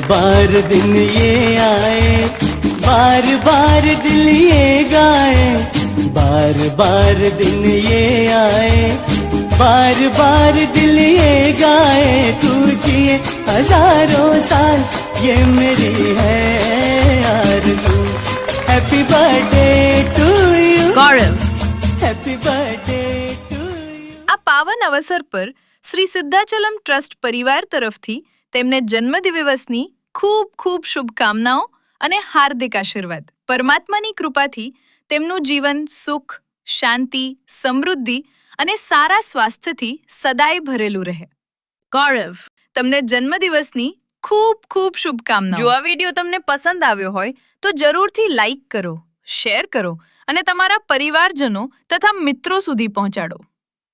बार दिन ये आए, बार बार दिल ये गाए, बार बार दिन ये आए, बार बार दिल ये गाए, तू जिए हजारों साल ये मेरी है आरज़ू। Happy birthday to you Gaurav, happy birthday to you. આ પાવન અવસર પર શ્રી સિદ્ધાચલમ ટ્રસ્ટ પરિવાર તરફથી તેમને જન્મદિવસની ખૂબ ખૂબ શુભકામનાઓ અને હાર્દિક આશીર્વાદ। પરમાત્માની કૃપાથી તેમનું જીવન સુખ, શાંતિ, સમૃદ્ધિ અને સારા સ્વાસ્થ્યથી સદાય ભરેલું રહે। ગૌરવ, તમને જન્મદિવસની ખૂબ ખૂબ શુભકામનાઓ। જો આ વિડીયો તમને પસંદ આવ્યો હોય તો જરૂરથી લાઈક કરો, શેર કરો અને તમારા પરિવારજનો તથા મિત્રો સુધી પહોંચાડો।